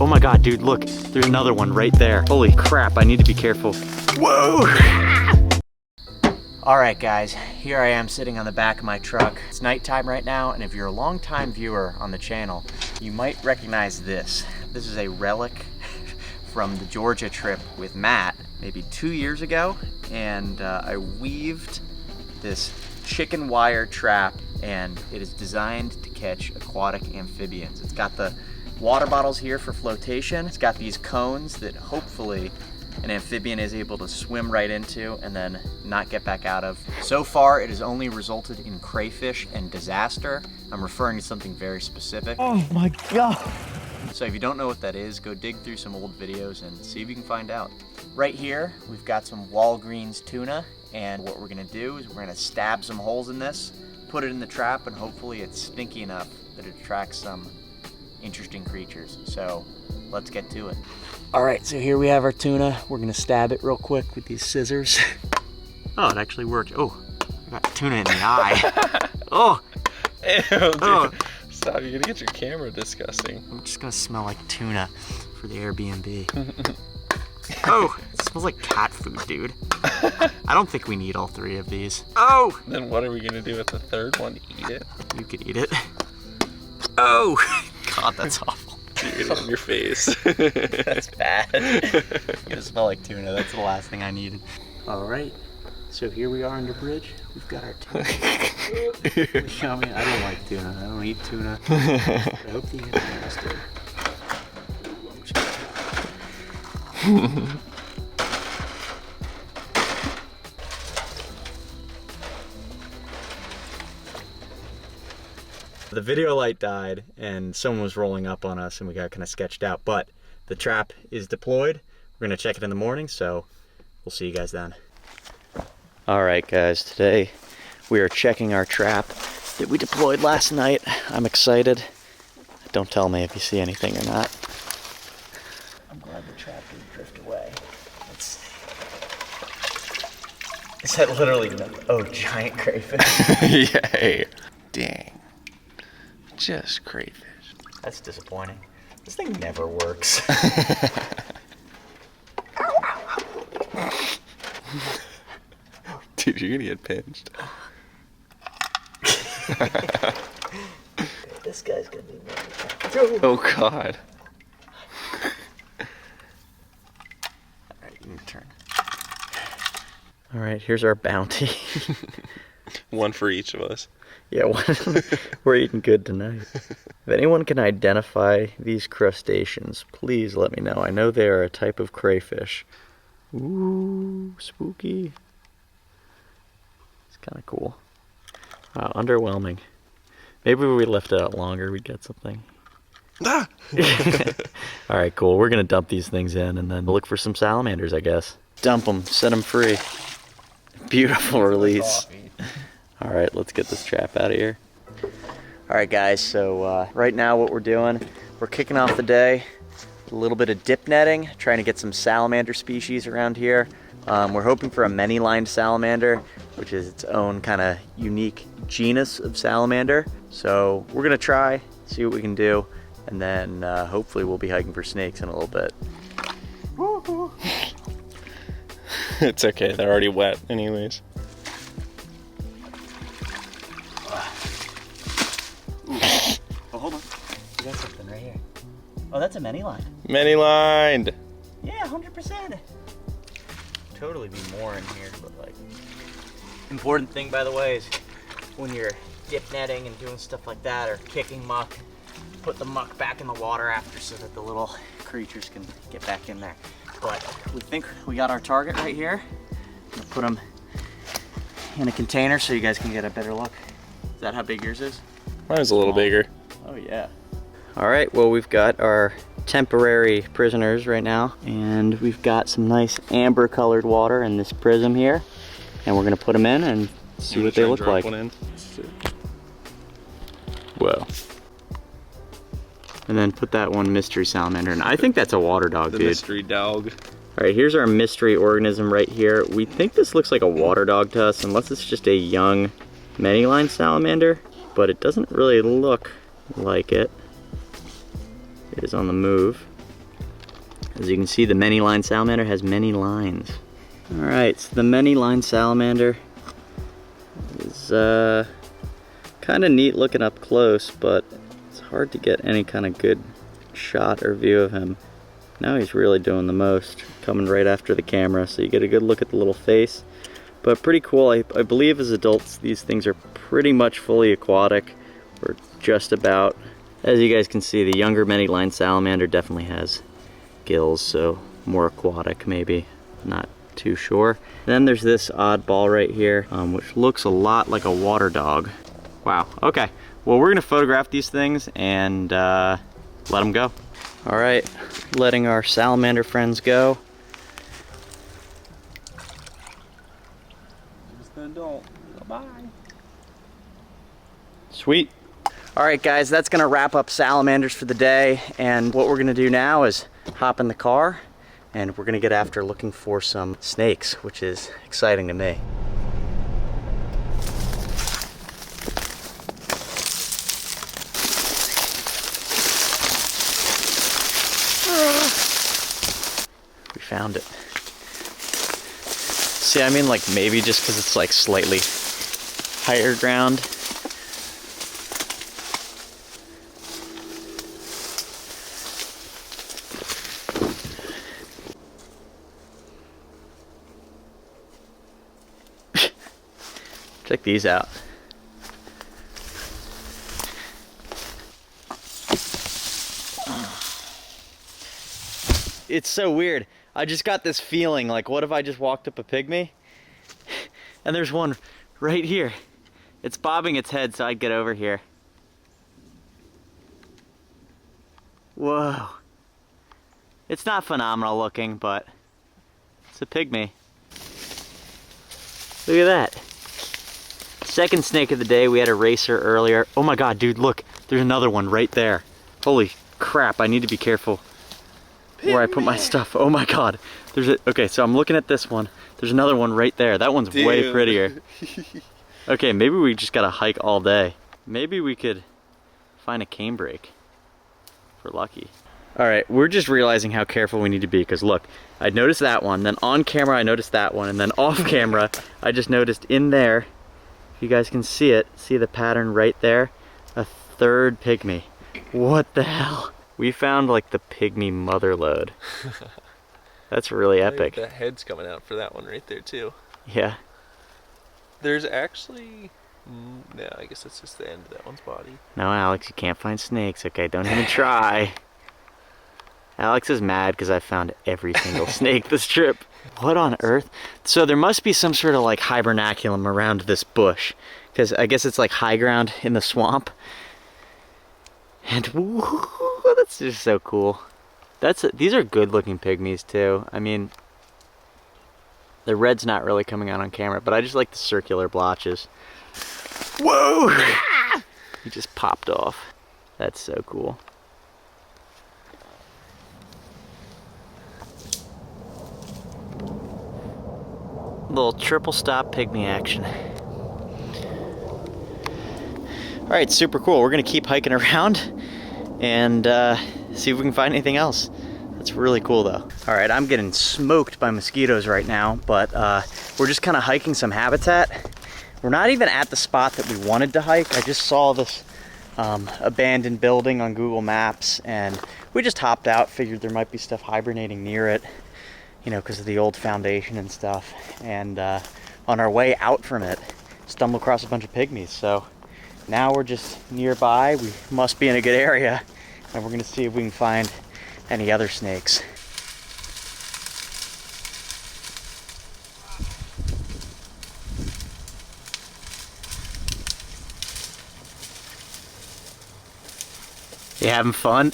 Oh my God, dude, look, there's another one right there. Holy crap, I need to be careful. Whoa! All right, guys, here I am sitting on the back of my truck. It's nighttime right now, and if you're a long-time viewer on the channel, you might recognize this. This is a relic from the Georgia trip with Matt, maybe 2 years ago, and I weaved this chicken wire trap, and it is designed to catch aquatic amphibians. It's got the water bottles here for flotation. It's got these cones that hopefully an amphibian is able to swim right into and then not get back out of. So far, it has only resulted in crayfish and disaster. I'm referring to something very specific. Oh my God. So if you don't know what that is, go dig through some old videos and see if you can find out. Right here, we've got some Walgreens tuna, and what we're gonna do is we're gonna stab some holes in this, put it in the trap, and hopefully it's stinky enough that it attracts some interesting creatures. So let's get to it. All right, so here we have our tuna. We're gonna stab it real quick with these scissors. Oh, it actually worked. Oh, I got tuna in the eye. Oh. Ew, dude. Oh. Stop, you're gonna get your camera disgusting. I'm just gonna smell like tuna for the Airbnb. Oh, it smells like cat food, dude. I don't think we need all 3 of these. Oh! Then what are we gonna do with the third one? Eat it? You could eat it. Oh! God, that's awful. Eat it in your face. That's bad. You're gonna smell like tuna. That's the last thing I needed. All right. So here we are under bridge. We've got our tuna. I don't like tuna. I don't eat tuna. I hope the animals do. The video light died and someone was rolling up on us and we got kind of sketched out, but the trap is deployed. We're gonna check it in the morning, so we'll see you guys then. All right, guys, today we are checking our trap that we deployed last night. I'm excited. Don't tell me if you see anything or not. I'm glad the trap didn't drift away. Let's see. Is that literally no? Oh, giant crayfish. Yay. Dang. Just crayfish. That's disappointing. This thing never works. Dude, you're gonna get pinched. This guy's gonna be mad. Oh God. Alright, you can turn. Alright, here's our bounty. One for each of us. Yeah, we're eating good tonight. If anyone can identify these crustaceans, please let me know. I know they are a type of crayfish. Ooh, spooky. It's kind of cool. Wow, underwhelming. Maybe if we left it out longer, we'd get something. Ah! All right, cool. We're going to dump these things in and then look for some salamanders, I guess. Dump them, set them free. Beautiful release. All right, let's get this trap out of here. All right, guys, so right now what we're doing, we're kicking off the day with a little bit of dip netting, trying to get some salamander species around here. We're hoping for a many-lined salamander, which is its own kind of unique genus of salamander. So we're gonna try, see what we can do, and then hopefully we'll be hiking for snakes in a little bit. It's okay, they're already wet anyways. Oh, hold on. You got something right here. Oh, that's a many-line. Many-lined. Yeah, 100%. Totally be more in here, but like. Important thing, by the way, is when you're dip netting and doing stuff like that, or kicking muck, put the muck back in the water after so that the little creatures can get back in there. But we think we got our target right here. I'm gonna put them in a container so you guys can get a better look. Is that how big yours is? Mine's a little bigger. Oh yeah. All right, well, we've got our temporary prisoners right now, and we've got some nice amber colored water in this prism here, and we're gonna put them in and see what they look like. Whoa. And then put that one mystery salamander in. I think that's a water dog, dude. The mystery dog. All right, here's our mystery organism right here. We think this looks like a water dog to us, unless it's just a young many-line salamander, but it doesn't really look like it. It is on the move. As you can see, the many-line salamander has many lines. All right, so the many-line salamander is kind of neat looking up close, but it's hard to get any kind of good shot or view of him. Now he's really doing the most, coming right after the camera, so you get a good look at the little face. But pretty cool. I believe as adults these things are pretty much fully aquatic, or just about. As you guys can see, the younger many-line salamander definitely has gills, so more aquatic maybe, not too sure. Then there's this oddball right here, which looks a lot like a water dog. Wow, okay. Well, we're gonna photograph these things and let them go. All right, letting our salamander friends go. Just an adult. Bye. Sweet. All right, guys, that's gonna wrap up salamanders for the day. And what we're gonna do now is hop in the car and we're gonna get after looking for some snakes, which is exciting to me. We found it. See, I mean, like maybe just because it's like slightly higher ground. Check these out. It's so weird. I just got this feeling like, what if I just walked up a pygmy? And there's one right here. It's bobbing its head so I'd get over here. Whoa. It's not phenomenal looking, but it's a pygmy. Look at that. Second snake of the day. We had a racer earlier. Oh my god, dude, look. There's another one right there. Holy crap, I need to be careful where I put my stuff. Oh my god. Okay, so I'm looking at this one. There's another one right there. That one's way prettier. Okay, maybe we just gotta hike all day. Maybe we could find a canebrake if we're lucky. All right, we're just realizing how careful we need to be, because look, I noticed that one, then on camera I noticed that one, and then off camera I just noticed in there, if you guys can see it, see the pattern right there? A third pygmy. What the hell? We found like the pygmy mother lode. That's really epic. The head's coming out for that one right there too. Yeah. There's actually, no, I guess that's just the end of that one's body. No, Alex, you can't find snakes, okay? Don't even try. Alex is mad because I found every single snake this trip. What on earth? So there must be some sort of like hibernaculum around this bush, because I guess it's like high ground in the swamp. And woo, that's just so cool. These are good looking pygmies too. I mean, the red's not really coming out on camera, but I just like the circular blotches. Whoa! He just popped off. That's so cool. Little triple stop pygmy action. All right, super cool. We're gonna keep hiking around and see if we can find anything else. That's really cool though. All right, I'm getting smoked by mosquitoes right now, but we're just kind of hiking some habitat. We're not even at the spot that we wanted to hike. I just saw this abandoned building on Google Maps and we just hopped out, figured there might be stuff hibernating near it, you know, because of the old foundation and stuff. And on our way out from it, stumbled across a bunch of pygmies. So now we're just nearby. We must be in a good area, and we're gonna see if we can find any other snakes. You having fun?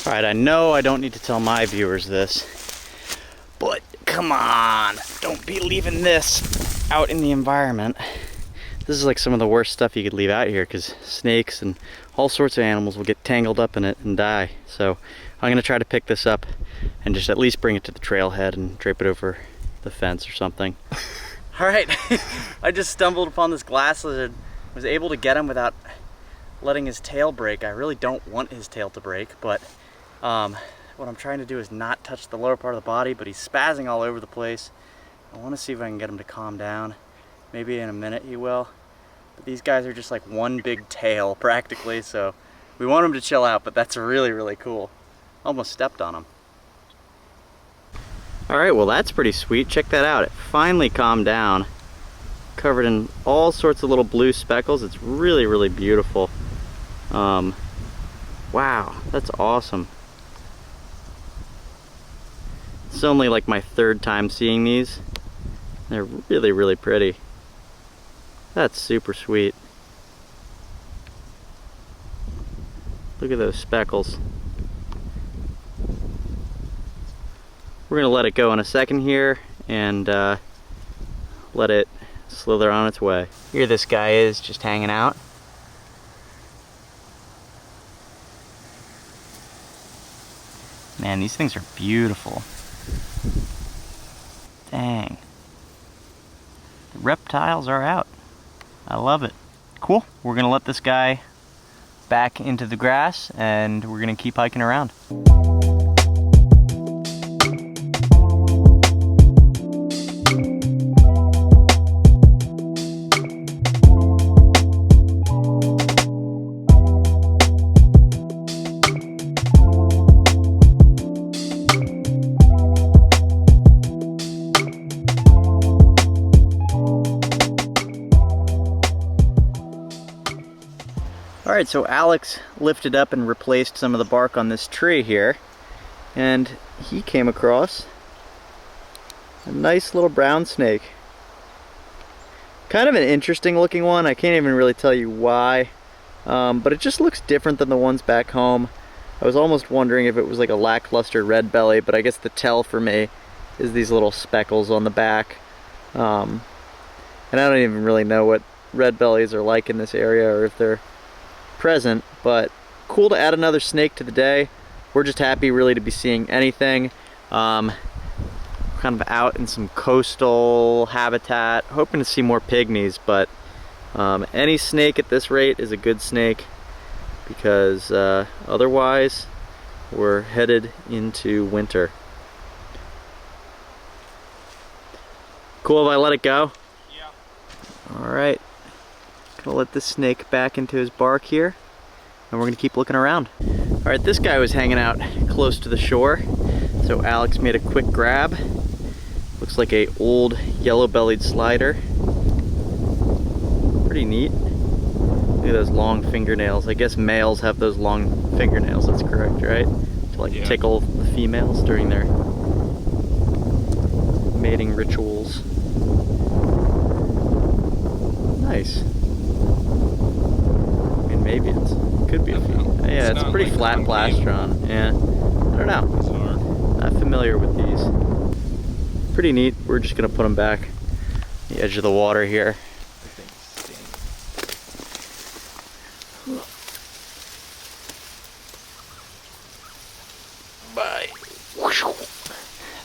Alright, I know I don't need to tell my viewers this, but come on, don't be leaving this out in the environment. This is like some of the worst stuff you could leave out here because snakes and all sorts of animals will get tangled up in it and die. So I'm gonna try to pick this up and just at least bring it to the trailhead and drape it over the fence or something. All right, I just stumbled upon this glass lizard, was able to get him without letting his tail break. I really don't want his tail to break, but what I'm trying to do is not touch the lower part of the body, but he's spazzing all over the place. I want to see if I can get him to calm down. Maybe in a minute he will. But these guys are just like one big tail practically, so we want him to chill out, but that's really, really cool. Almost stepped on him. All right, well that's pretty sweet. Check that out. It finally calmed down. Covered in all sorts of little blue speckles. It's really, really beautiful. Wow, that's awesome. It's only like my third time seeing these. They're really, really pretty. That's super sweet. Look at those speckles. We're gonna let it go in a second here and let it slither on its way. Here this guy is just hanging out. Man, these things are beautiful. Dang. The reptiles are out. I love it. Cool. We're gonna let this guy back into the grass and we're gonna keep hiking around. Alright, so Alex lifted up and replaced some of the bark on this tree here, and he came across a nice little brown snake. Kind of an interesting looking one. I can't even really tell you why, but it just looks different than the ones back home. I was almost wondering if it was like a lackluster red belly, but I guess the tell for me is these little speckles on the back. And I don't even really know what red bellies are like in this area or if they're present, but cool to add another snake to the day. We're just happy really to be seeing anything. Kind of out in some coastal habitat, hoping to see more pygmies, but any snake at this rate is a good snake because otherwise we're headed into winter. Cool if I let it go? Yeah. Alright. Gonna let this snake back into his bark here, and we're gonna keep looking around. All right, this guy was hanging out close to the shore, so Alex made a quick grab. Looks like a old yellow-bellied slider. Pretty neat. Look at those long fingernails. I guess males have those long fingernails, that's correct, right? To like tickle the females during their mating rituals. Nice. Maybe it could be a female. Yeah, it's a pretty flat plastron. Yeah, I don't know. Not familiar with these. Pretty neat. We're just gonna put them back the edge of the water here. Bye.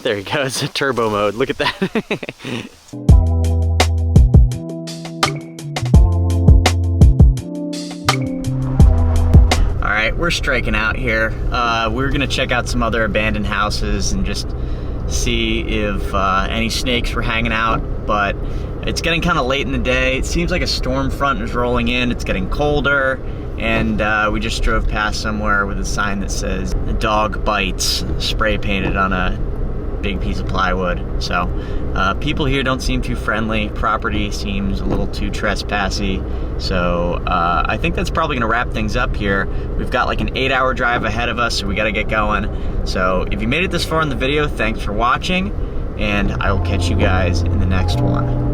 There he goes. Turbo mode. Look at that. We're striking out here. We're gonna check out some other abandoned houses and just see if any snakes were hanging out, but it's getting kind of late in the day. It seems like a storm front is rolling in. It's getting colder, and we just drove past somewhere with a sign that says "The dog bites," spray painted on a big piece of plywood. So people here don't seem too friendly. Property seems a little too trespassy. So I think that's probably gonna wrap things up here. We've got like an 8-hour drive ahead of us, so we gotta get going. So if you made it this far in the video, thanks for watching, and I will catch you guys in the next one.